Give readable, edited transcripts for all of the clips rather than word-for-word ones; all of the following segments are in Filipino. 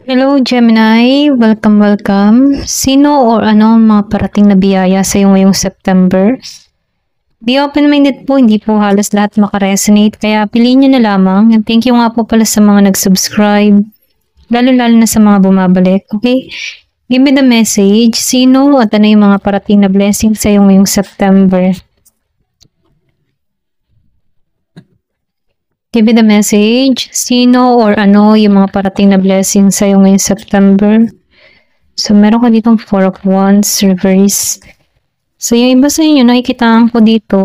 Hello Gemini, welcome. Sino or ano ang mga parating na biyaya sa iyo ngayong September? Be open-minded po, hindi po halos lahat makaresonate, kaya piliin nyo na lamang. And thank you nga po pala sa mga nag-subscribe, lalo-lalo na sa mga bumabalik, okay? Give me the message, sino at ano yung mga parating na blessing sa iyo ngayong September? Give me the message, sino or ano yung mga parating na blessing sa iyo ngayong September? So, meron ka ditong Four of Wands, reverse. So, yung iba sa inyo, nakikitaan ko dito,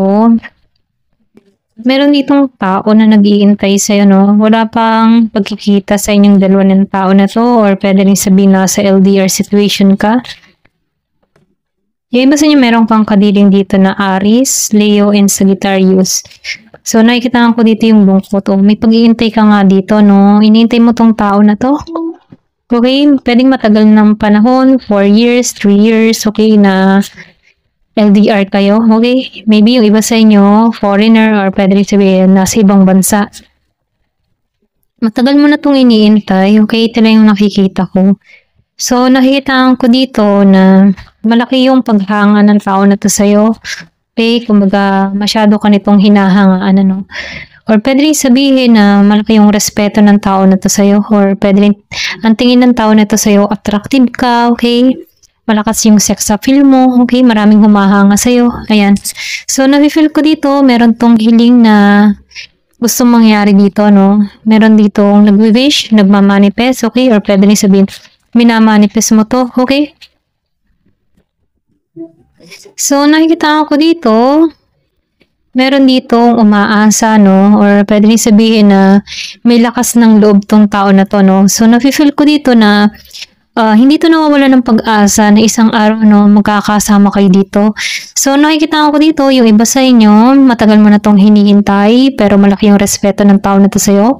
meron ditong tao na nag-iintay sa'yo, no? Wala pang pagkikita sa inyong dalawa ng tao na to, or pwede rin sabihin na sa LDR situation ka. Yung iba sa inyo, meron pang kadiling dito na Aries, Leo, and Sagittarius. So, nakikitaan ko dito yung lungkot. Oh, may pag-iintay ka nga dito, no? Inintay mo tong tao na to. Okay, pwedeng matagal ng panahon, 4 years, 3 years, okay, na LDR kayo, okay? Maybe yung iba sa inyo, foreigner, or pwede rin sabihin, nasa ibang bansa. Matagal mo na itong iniintay, okay? Ito lang yung nakikita ko. So, nakikitaan ko dito na malaki yung paghanga ng tao na to sa'yo. Okay, kumbaga masyado ka nitong hinahangaan, ano. Or pwede rin sabihin na malaki yung respeto ng tao na to sa'yo. Or pwede rin, ang tingin ng tao na to sa'yo, attractive ka, okay? Malakas yung sex appeal mo, okay? Maraming humahanga sa'yo. Ayan. So, nafe-feel ko dito, meron tong hiling na gusto mangyari dito, no? Meron dito nag-wish, nagmamanifest, okay? Or pwede rin sabihin, minamanifest mo to, okay? So, nakikita ko dito, meron ditong umaasa, no? Or pwede rin sabihin na may lakas ng loob tong tao na to, no? So, nafe-feel ko dito na hindi to nawawala ng pag-asa na isang araw, no, magkakasama kayo dito. So, nakikita ko dito, yung iba sa inyo, matagal mo na tong hinihintay, pero malaki yung respeto ng tao na to sa'yo.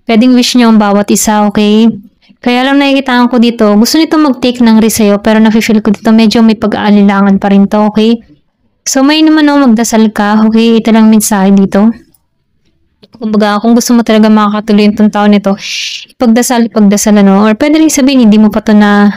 Pwedeng wish nyo ang bawat isa, okay? Kaya lang nakikita ko dito, gusto nito mag-take ng risk sa'yo, pero nafe-feel ko dito medyo may pag-aalilangan pa rin to, okay? So, may naman magdasal ka, okay? Ito lang mensahe dito. Kumbaga, kung gusto mo talaga makakatuloy yung taon nito, ipagdasal, ano? Or pwede rin sabihin, hindi mo pa to na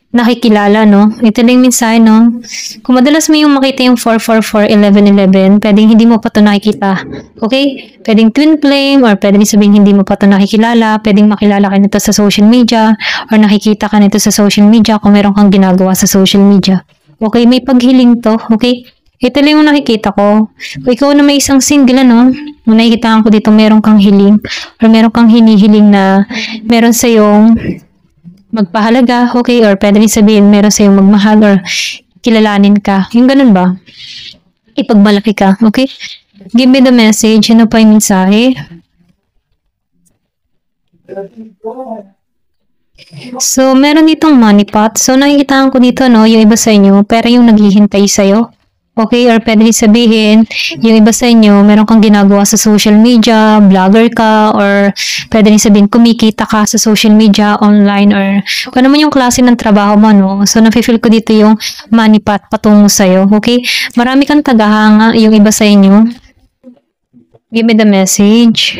nakikilala, no? Ito lang yung mensahe, no? Kung madalas mo yung makita yung 444-1111, pwedeng hindi mo pa to nakikita. Okay? Pwedeng twin flame, or pwede rin sabihin, hindi mo pa to nakikilala. Pwedeng makilala ka nito sa social media, or nakikita ka nito sa social media kung meron kang ginagawa sa social media. Okay? May paghiling to. Okay? Ito lang yung nakikita ko. Kung ikaw na may isang single, ano, nakikita ko dito meron kang hiling or meron kang hinihiling na meron sa yung magpahalaga, okay? Or pwede rin sabihin meron sa yung magmahal or kilalanin ka. Yung ganun ba? Ipagmalaki ka, okay? Give me the message. Ano pa yung mensahe? So, meron ditong money pot. So, nakikita ko dito, no, yung iba sa inyo, pero yung naghihintay sa'yo. Okay, or pwede rin sabihin, yung iba sa inyo, meron kang ginagawa sa social media, vlogger ka, or pwede rin sabihin, kumikita ka sa social media, online, or kung ano man yung klase ng trabaho mo, no? So, nafe-feel ko dito yung money pot patungo sa'yo, okay? Marami kang tagahanga, yung iba sa inyo. Give me the message.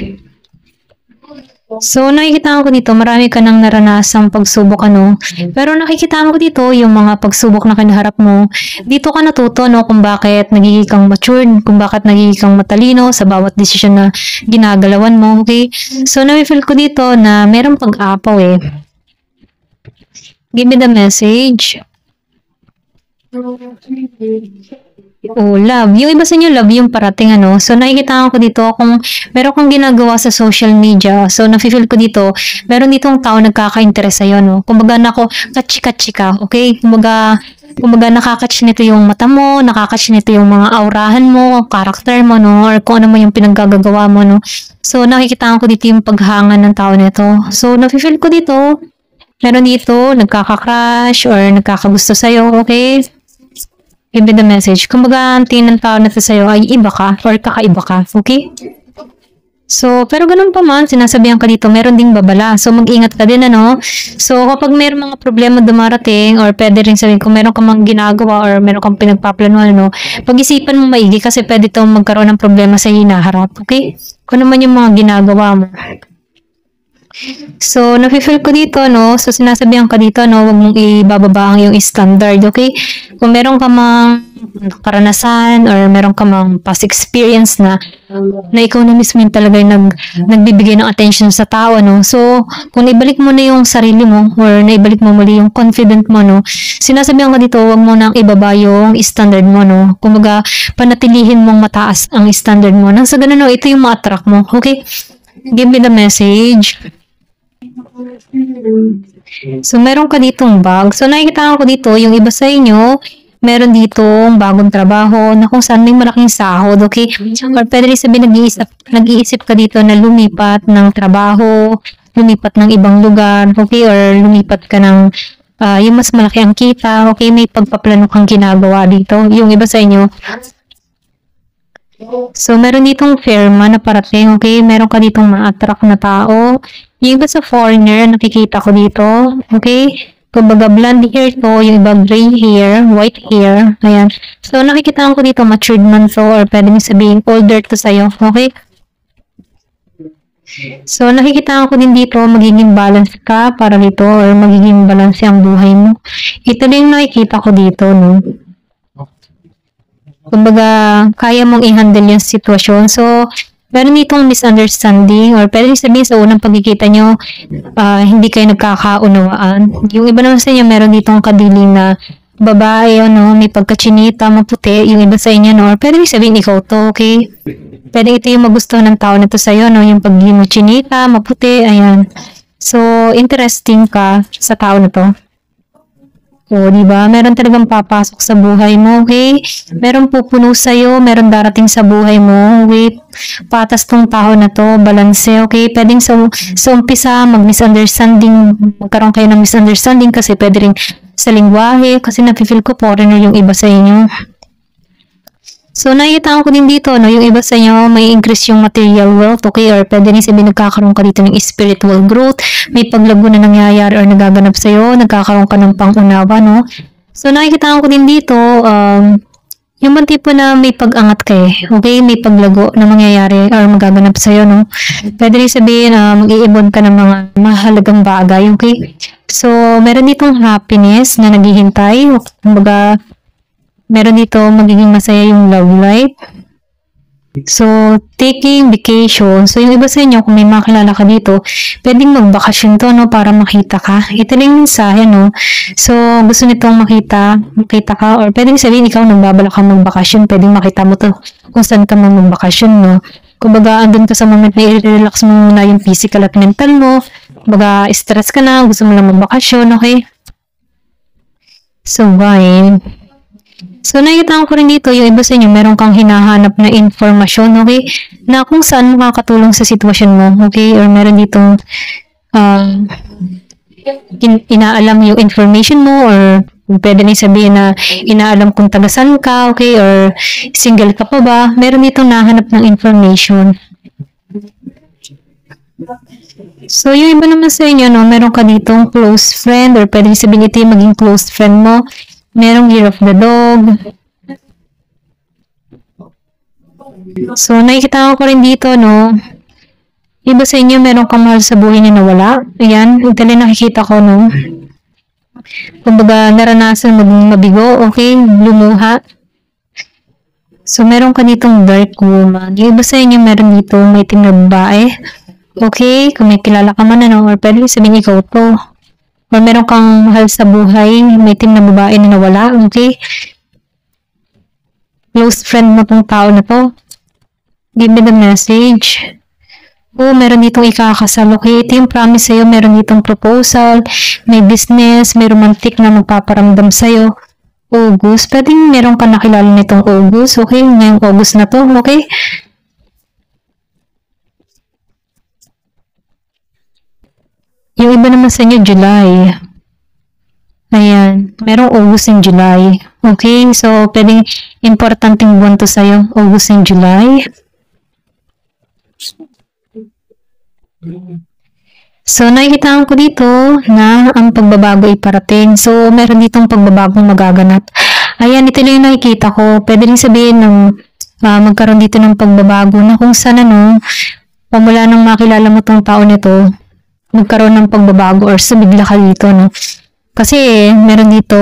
So, nakikita ko dito, marami ka nang naranasang pagsubok, ano. Pero nakikita ko dito, yung mga pagsubok na kinaharap mo, dito ka natuto, no, kung bakit nagiging kang matured, kung bakit nagiging kang matalino sa bawat desisyon na ginagalawan mo, okay? So, na-feel ko dito na merong pag-apaw, eh. Give me the message. Oh, love. Yung iba sa inyo, love yung parating, ano. So, nakikita ko dito kung meron kang ginagawa sa social media. So, nafe-feel ko dito, meron ditong tao nagkaka-interest sa'yo, no. Kumbaga, katsi-katsi ka, okay? Kumbaga, nakakatch nito yung mata mo, nakakatch nito yung mga aurahan mo, karakter mo, no, or kung ano mo yung pinaggagawa mo, no. So, nakikita ko dito yung paghanga ng tao nito. So, nafe-feel ko dito, meron dito, nagkaka-crush or nagkakagusto sa'yo, okay? Give me the message. Kumbaga, ang tingin ng tao na sa'yo ay iba ka or kakaiba ka. Okay? So, pero ganun pa man, sinasabihan ka dito, meron ding babala. So, mag-ingat ka din, ano? So, kapag meron mga problema dumarating or pwede rin sabihin kung meron kang mga ginagawa or meron kang pinagpaplanuhan, ano, pag-isipan mo maigi kasi pwede itong magkaroon ng problema sa hinaharap. Okay? Kung naman yung mga ginagawa mo. So, nafe-feel ko dito, no? So, sinasabihan ka dito, no? Huwag mong ibababa ang iyong standard, okay? Kung meron ka mang karanasan or meron ka mang past experience na ikaw na mismo yung talaga yung nagbibigay ng attention sa tao, no? So, kung naibalik mo na yung sarili mo or naibalik mo muli yung confident mo, no? Sinasabihan ka dito, huwag mo nang ibaba yung standard mo, no? Kumbaga, panatilihin mong mataas ang standard mo. Nang sa ganun, no? Ito yung ma-attract mo, okay? Give me the message. So, meron ka ditong bag. So, nakikita ko dito, yung iba sa inyo, meron ditong bagong trabaho na kung saan may malaking sahod, okay? Or pwede rin sabihin, nag-iisip ka dito na lumipat ng trabaho, lumipat ng ibang lugar, okay? Or lumipat ka ng yung mas malaki ang kita, okay? May pagpaplano kang ginagawa dito. Yung iba sa inyo, so, meron ditong firma na parating, okay? Meron ka ditong ma-attract na tao. Yung iba sa foreigner, nakikita ko dito, okay? Kumbaga, blonde hair to, yung iba gray hair, white hair, ayan. So, nakikita ko dito, matured man to, or pwede nyo sabihin, older to sa'yo, okay? So, nakikita ko din dito, magiging balance ka para dito, or magiging balance ang buhay mo. Ito din yung nakikita ko dito, no? Kumbaga, kaya mong i-handle yung sitwasyon. So, meron ditong misunderstanding or pwede sabihin sa unang pagkikita nyo, hindi kayo nagkakaunawaan. Yung iba naman sa inyo, meron ditong kadiling na babae, no, may pagkachinita, maputi, yung iba sa inyo, no, or pwede sabihin ikaw to, okay? Pwede ito yung magustuhan ng tao na to sa'yo, no, yung pagiging mo chinita, maputi, ayan. So, interesting ka sa tao na to. O, di ba? Meron talagang papasok sa buhay mo, okay? Meron pupuno sa'yo, meron darating sa buhay mo, okay? Patas tong tao na to, balanse, okay? Pwedeng sa umpisa, mag-misunderstanding, magkaroon kayo ng misunderstanding kasi pwede rin sa lingwahe, kasi nafe-feel ko foreigner yung iba sa inyo. So, nakikita ko din dito, no, yung iba sa inyo, may increase yung material wealth, okay? Or pwede rin sabihin, nagkakaroon ka dito ng spiritual growth, may paglago na nangyayari or nagaganap sa'yo, nagkakaroon ka ng pangunawa, no? So, nakikita ko din dito, yung bang tipo na may pag-angat ka eh, okay? May paglago na mangyayari or magaganap sa'yo, no? Pwede rin sabihin, mag-iibon ka ng mga mahalagang bagay, okay? So, meron ditong happiness na naghihintay, kumbaga, meron dito magiging masaya yung love life. So, taking vacation. So, yung iba sa inyo, kung may makilala ka dito, pwedeng magbakasyon to, no, para makita ka. Ito lang yung mensahe, no. So, gusto nitong makita ka, or pwedeng sabihin ikaw nagbabala ka magbakasyon, pwedeng makita mo to kung saan ka magbakasyon, no. Kumbaga, andun ka sa moment na i-relax mo na yung physical at mental mo. Kumbaga, stress ka na, gusto mo lang magbakasyon, okay? So, fine. So, nakikita ko rin dito, yung iba sa inyo, meron kang hinahanap na informasyon, okay? Na kung saan makakatulong sa sitwasyon mo, okay? Or meron ditong inaalam yung information mo, or pwede na sabihin na inaalam kung tagasan ka, okay? Or single ka pa ba? Meron ditong nahanap ng information. So, yung iba naman sa inyo, no, meron ka ditong close friend, or pwede sabihin ito yung maging close friend mo. Merong Year of the Dog. So, nakikita ko rin dito, no. Iba sa inyo, meron kang mahal sa buhay na nawala. Ayan, ito lang nakikita ko, no. Kumbaga, naranasan maging mabigo, okay, lumuha. So, meron ka ditong dark woman. Yung iba sa inyo, meron dito may itim na babae. Okay, kung may kilala ka man, ano, or pwede sabihin ikaw to. Or meron kang mahal sa buhay, may itim na babae na nawala, okay? Close friend mo tong tao na to. Give me the message. Oh, meron ditong ikakasal, okay? Ito yung promise sa'yo, meron ditong proposal, may business, may romantic na magpaparamdam sa'yo. August, pwedeng meron ka nakilala nitong August, okay? Ngayong August na to, okay? Yung iba naman sa inyo, July. Ayan. Merong August and July. Okay? So, pwedeng importanteng buwan to sa'yo. August and July. So, nakikita ko dito na ang pagbabago ay parating. So, meron ditong pagbabagong magaganap. Ayan, ito lang yung nakikita ko. Pwede rin sabihin ng magkaroon dito ng pagbabago na kung saan, ano, pamula nang makilala mo tong tao nito, magkaroon ng pagbabago or sumigla ka dito, no? Kasi meron dito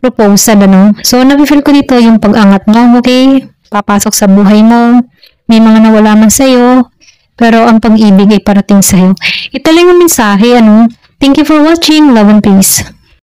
proposal, ano? So, nafe-feel ko dito yung pag-angat mo, okay? Papasok sa buhay mo. May mga nawala man sa'yo, pero ang pag-ibig ay parating sa'yo. Ito lang yung mensahe, ano? Thank you for watching. Love and peace.